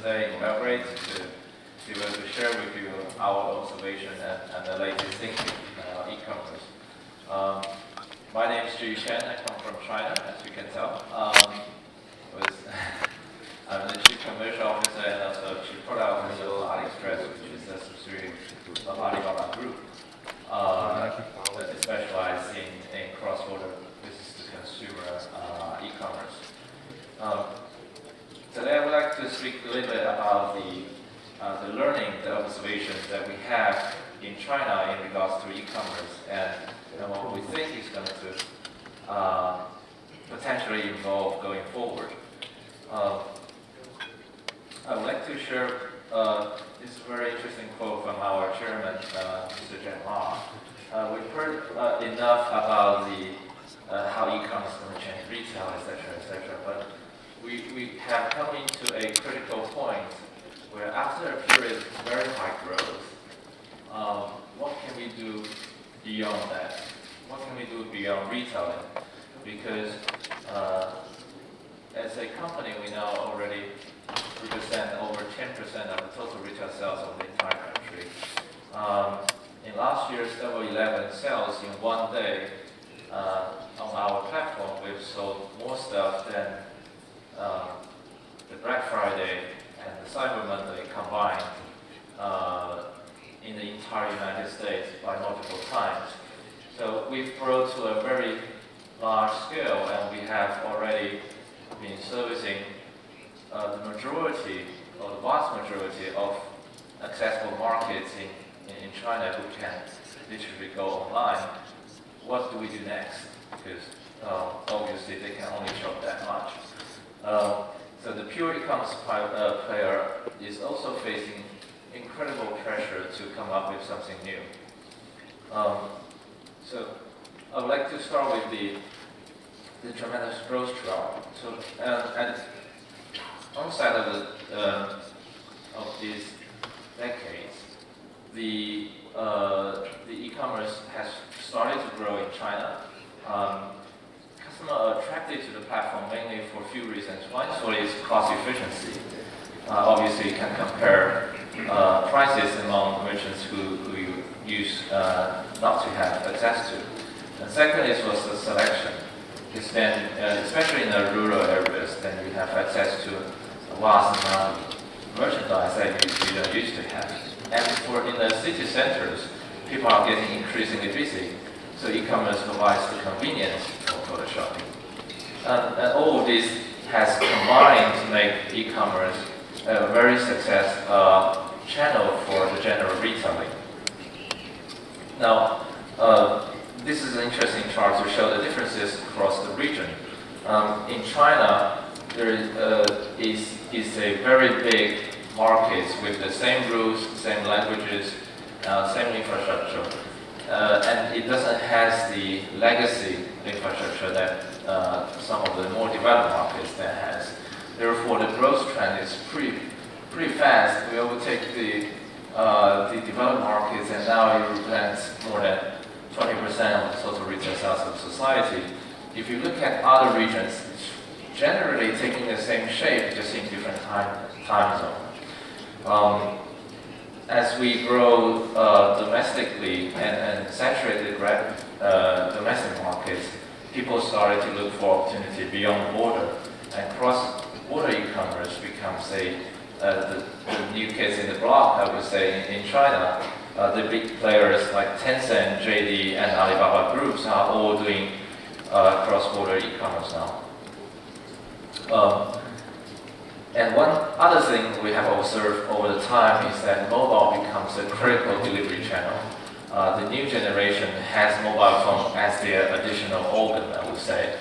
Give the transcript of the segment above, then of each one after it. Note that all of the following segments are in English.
today in Belgrade to be able to share with you our observation and the latest thinking in e-commerce. My name is Ji Chen. I come from China, as you can tell. I'm the Chief Commercial Officer and also Chief Product Officer of AliExpress, which is a subsidiary of Alibaba Group, that specializes in cross-border business-to-consumer e-commerce. Today I would like to speak a little bit about the learning, the observations that we have in China in regards to e-commerce and what we think is going to potentially evolve going forward. I would like to share this very interesting quote from our chairman, Mr. Chen Ma. We've heard enough about how e-commerce is going to change retail, etc., but we have come into a critical point where after a period of very high growth, what can we do beyond that? What can we do beyond retailing? Because as a company, we now already represent over 10% of the total retail sales of the entire country. In last year's Double 11 sales in one day on our platform, we've sold more stuff than the Black Friday and the Cyber Monday combined in the entire United States by multiple times. So we've grown to a very large scale, and we have already been servicing the majority, or the vast majority of accessible markets in China who can literally go online. What do we do next? Because obviously they can only shop that much. So the pure e-commerce player is also facing incredible pressure to come up with something new. So I would like to start with the tremendous growth trial. So at onset of these decades, the e-commerce has started to grow in China. Customers are attracted to the platform mainly for a few reasons. One is for its cost efficiency. Obviously, you can compare prices among merchants who you use not to have access to. And second is for the selection. Because then, especially in the rural areas, then you have access to a vast amount of merchandise that you don't used to have. And in the city centers, people are getting increasingly busy, so e-commerce provides the convenience for the shopping. And all of this has combined to make e-commerce a very successful channel for the general retailing. Now, this is an interesting chart to show the differences across the region. In China, there is a very big market with the same rules, same languages, same infrastructure, and it doesn't have the legacy infrastructure that some of the more developed markets that has. Therefore, the growth trend is pretty fast. We overtake the developed markets, and now it represents more than 20% of the total retail sales of society. If you look at other regions, it's generally taking the same shape, just in different time zone. As we grow domestically and saturate the domestic markets, people started to look for opportunity beyond the border, and cross-border e-commerce becomes the new kids in the block, I would say, in China. The big players like Tencent, JD, and Alibaba groups are all doing cross-border e-commerce now. And one other thing we have observed over the time is that mobile becomes a critical delivery channel. The new generation has mobile phone as their additional organ, I would say.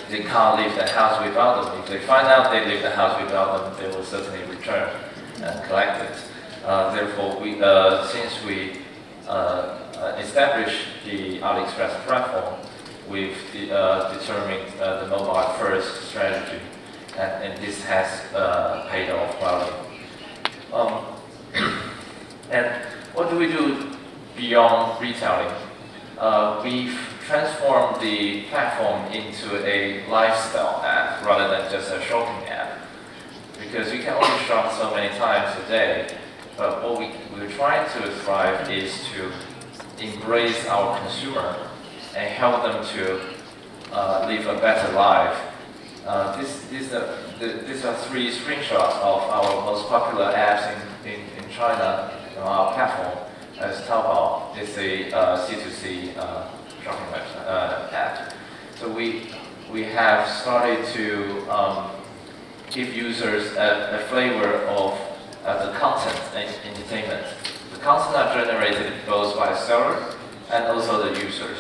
They can't leave the house without them. If they find out they leave the house without them, they will certainly return and collect it. Therefore, since we established the AliExpress platform, we've determined the mobile-first strategy, and this has paid off well. And what do we do beyond retailing? We've transformed the platform into a lifestyle app rather than just a shopping app. because you can only shop so many times a day. But what we're trying to thrive is to embrace our consumer and help them to live a better life. These are three screenshots of our most popular apps in China on our platform. As Taobao is a C2C shopping website app. So we have started to give users a flavor of the content and entertainment. The content are generated both by the seller and also the users.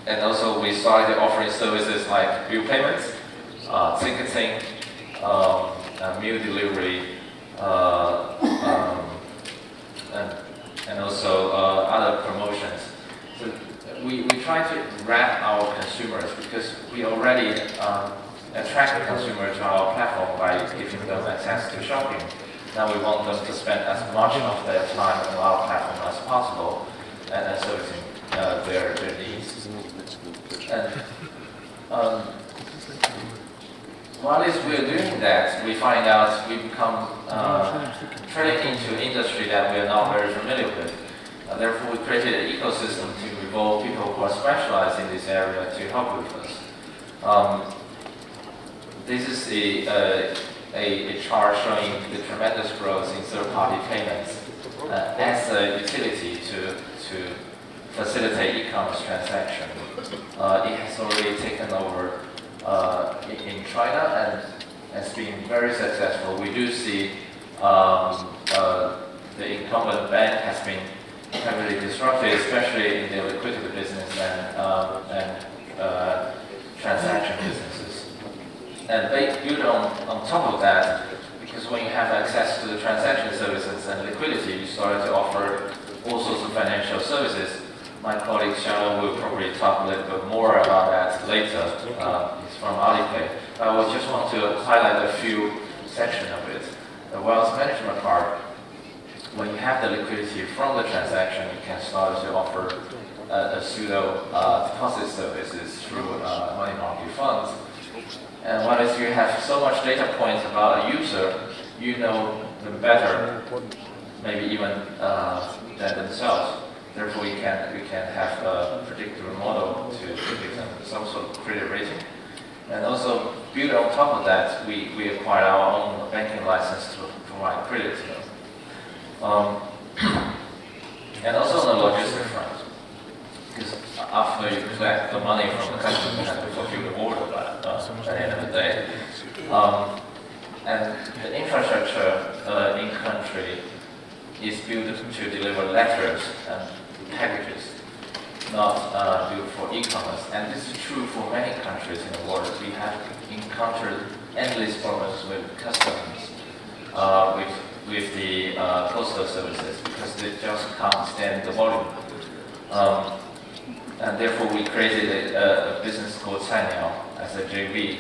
And also we started offering services like bill payments, ticketing, meal delivery, and also other promotions. So we try to wrap our consumers because we already attract the consumer to our platform by giving them access to shopping. Now we want them to spend as much of their time on our platform as possible and servicing their needs. And while we're doing that, we find out we become trading into an industry that we are not very familiar with. Therefore, we created an ecosystem to involve people who are specialized in this area to help with us. This is a chart showing the tremendous growth in third-party payments as a utility to facilitate e-commerce transaction. It has already taken over in China and has been very successful. We do see the incumbent bank has been heavily disrupted, especially in the liquidity business and transaction businesses. And they build on top of that, because when you have access to the transaction services and liquidity, you started to offer all sorts of financial services. My colleague Xiao will probably talk a little bit more about that later. He's from Alipay. I would just want to highlight a few sections of it. The wealth management part, when you have the liquidity from the transaction, you can start to offer a pseudo deposit services through money market funds. And once you have so much data points about a user, you know them better, maybe even than themselves. Therefore, we can have a predictive model to give them some sort of credit rating. And also, build on top of that, we acquired our own banking license to provide credit to them. And also on the logistics front, because after you collect the money from the customer, you have to fulfill the order at the end of the day. And the infrastructure in country is built to deliver letters and packages, not built for e-commerce. And this is true for many countries in the world. We have encountered endless problems with customs, with the postal services, because they just can't stand the volume. And therefore we created a business called xCEEd as a JV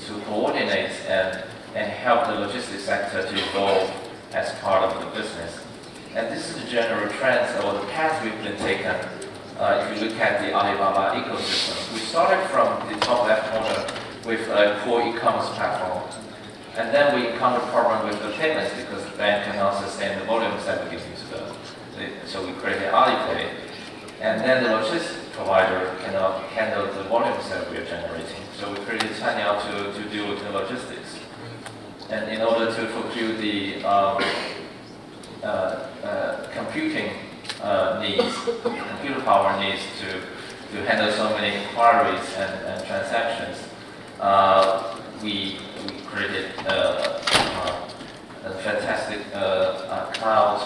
to coordinate and help the logistics sector to evolve as part of the business. And this is the general trends or the path we've been taken. If you look at the Alibaba ecosystem, we started from the top left corner with a core e-commerce platform. And then we encountered problem with the payments because the bank cannot sustain the volumes that we give to them. So we created Alipay. And then the logistics provider cannot handle the volumes that we are generating. So we created xCEEd to deal with the logistics. And in order to fulfill the computing needs, computer power needs to handle so many inquiries and transactions, we created a fantastic cloud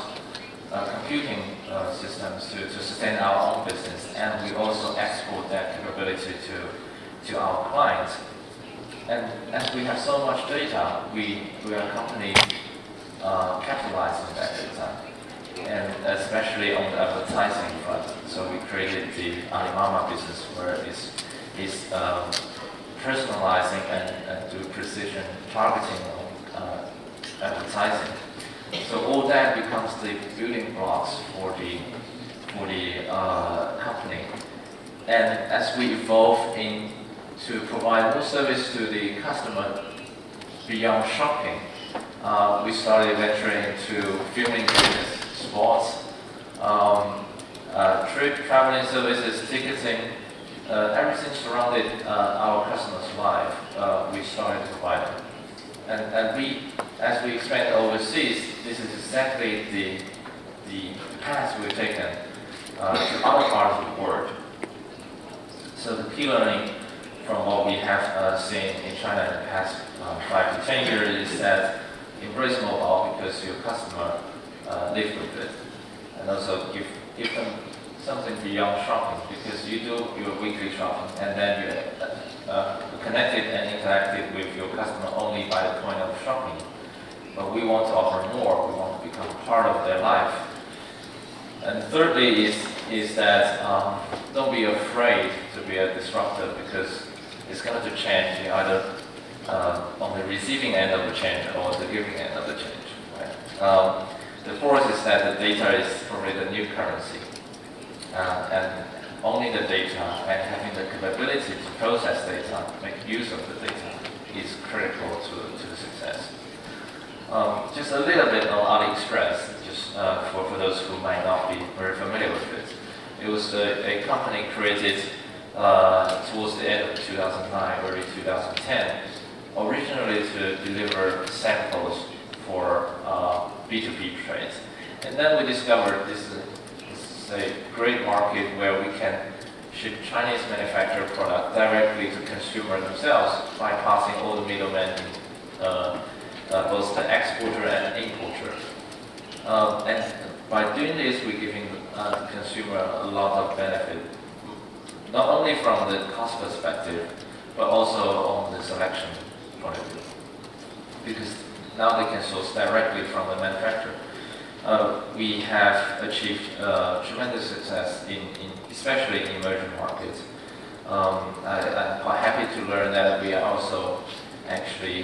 computing systems to sustain our own business, and we also export that capability to our clients. And as we have so much data, we are a company capitalizing that data, and especially on the advertising front. So we created the Alibaba business, where it's personalizing and do precision targeting on advertising. So all that becomes the building blocks for the company. And as we evolve to provide more service to the customer beyond shopping, we started venturing into filming business, sports, traveling services, ticketing, everything surrounded our customers' life. We started to provide them. And as we expand overseas, this is exactly the path we've taken to other parts of the world. So the key learning from what we have seen in China in the past 5 to 10 years is that embrace mobile because your customer live with it, and also give them something beyond shopping because you do your weekly shopping and then you're connected and interactive with your customer only by the point of shopping. But we want to offer more. We want to become part of their life. And thirdly is that don't be afraid to be a disruptor because it's going to change either on the receiving end of the change or the giving end of the change. Right? The fourth is that the data is probably the new currency. And owning the data and having the capability to process data, make use of the data, is critical to the success. Just a little bit on AliExpress, just for those who might not be very familiar with it. It was a company created towards the end of 2009, early 2010, originally to deliver samples for B2B trades. And then we discovered this is a great market where we can ship Chinese manufactured product directly to consumer themselves, bypassing all the middlemen, both the exporter and importer. And by doing this, we're giving the consumer a lot of benefit, not only from the cost perspective, but also on the selection point of view. Because now they can source directly from the manufacturer. We have achieved tremendous success especially in emerging markets. I'm quite happy to learn that we are also actually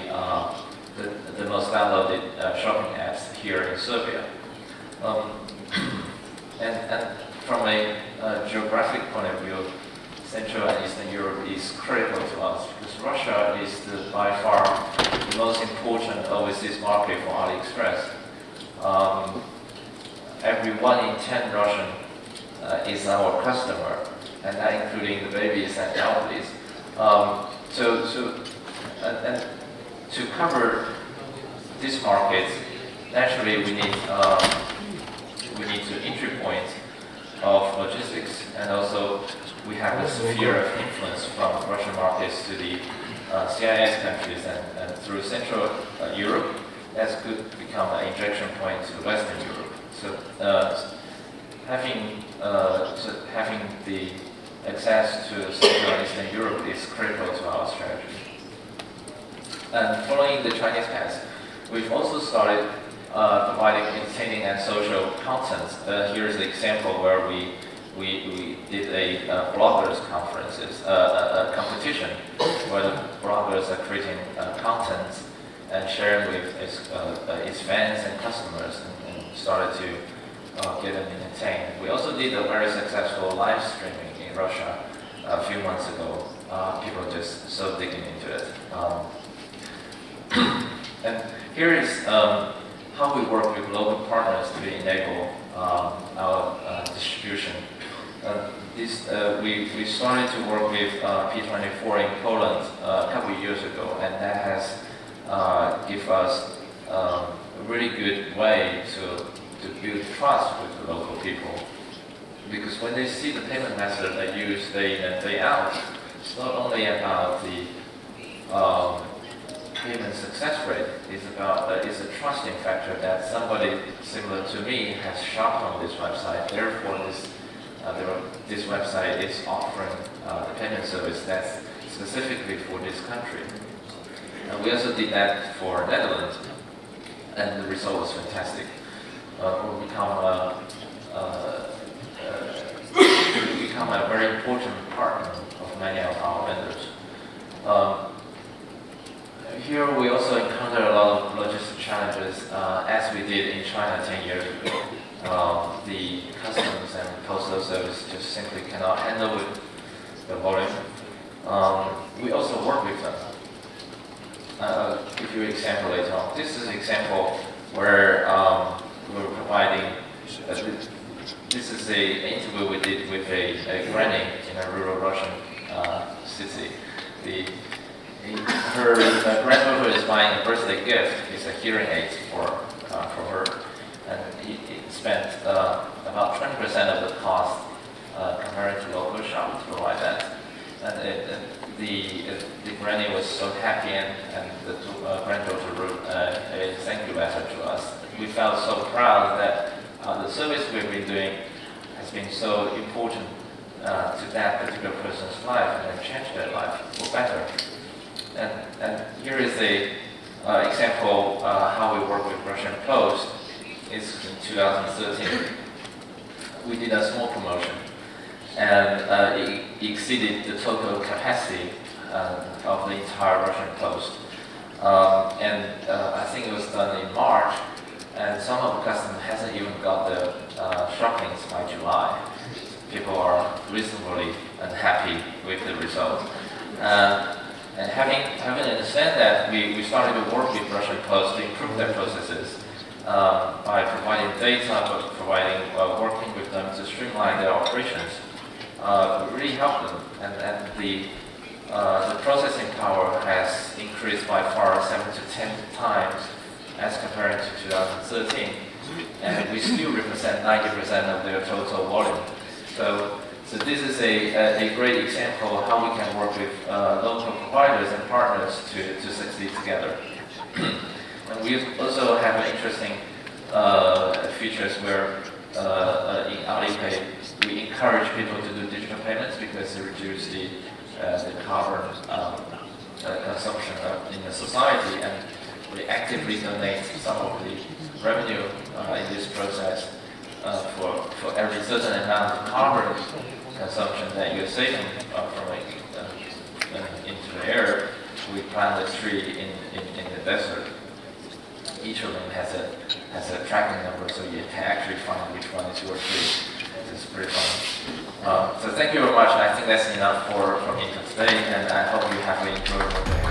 the most downloaded shopping apps here in Serbia. And from a geographic point of view, Central and Eastern Europe is critical to us because Russia is by far the most important overseas market for AliExpress. Every 1 in 10 Russian is our customer, and that including the babies and elderlies. And to cover this market, naturally we need to entry point of logistics, and also we have a sphere of influence from Russian markets to the CIS countries and through Central Europe. That could become an injection point to Western Europe. So having the access to Central and Eastern Europe is critical to our strategy. And following the Chinese path, we've also started providing entertaining and social content. Here's an example where we did a bloggers conferences, a competition where the bloggers are creating content and sharing with its fans and customers and started to get them entertained. We also did a very successful live streaming in Russia a few months ago. People are just so digging into it. And here is how we work with local partners to enable our distribution. We started to work with P24 in Poland a couple of years ago, and that has given us a really good way to build trust with the local people. Because when they see the payment method they use day in and day out, it's not only about the payment success rate, it's a trusting factor that somebody similar to me has shopped on this website, therefore this website is offering the payment service that's specifically for this country. And we also did that for Netherlands, and the result was fantastic. We become a very important partner of many of our vendors. Here we also encounter a lot of logistic challenges, as we did in China 10 years ago. The customs and postal service just simply cannot handle with the volume. We also work with them. give you an example later on. This is an example where we're providing. This is an interview we did with a granny in a rural Russian city. Her grandmother is buying a birthday gift. It's a hearing aid for her, and he spent about 20% of the cost compared to local shop to provide that. And the granny was so happy, and the granddaughter wrote a thank you letter to us. We felt so proud that the service we've been doing has been so important to that particular person's life and changed their life for better. And here is a example how we work with Russian Post. It's in 2013. We did a small promotion, and it exceeded the total capacity of the entire Russian Post. I think it was done in March, and some of the customers hasn't even got the shoppings by July. People are reasonably unhappy with the result. And having understand that, we started to work with Russian Post to improve their processes by providing data, working with them to streamline their operations. Really helped them, and the processing power has increased by far 7 to 10 times as compared to 2013, and we still represent 90% of their total volume. So this is a great example of how we can work with local providers and partners to succeed together. And we also have interesting features where in Alipay we encourage people to do digital payments because they reduce the carbon consumption in the society, and we actively donate some of the revenue in this process for every certain amount of carbon consumption that you're saving into the air. We plant a tree in the desert. Each of them has a tracking number, so you can actually find which one is your tree. It's pretty fun. So thank you very much. I think that's enough for me today, and I hope you have enjoyed what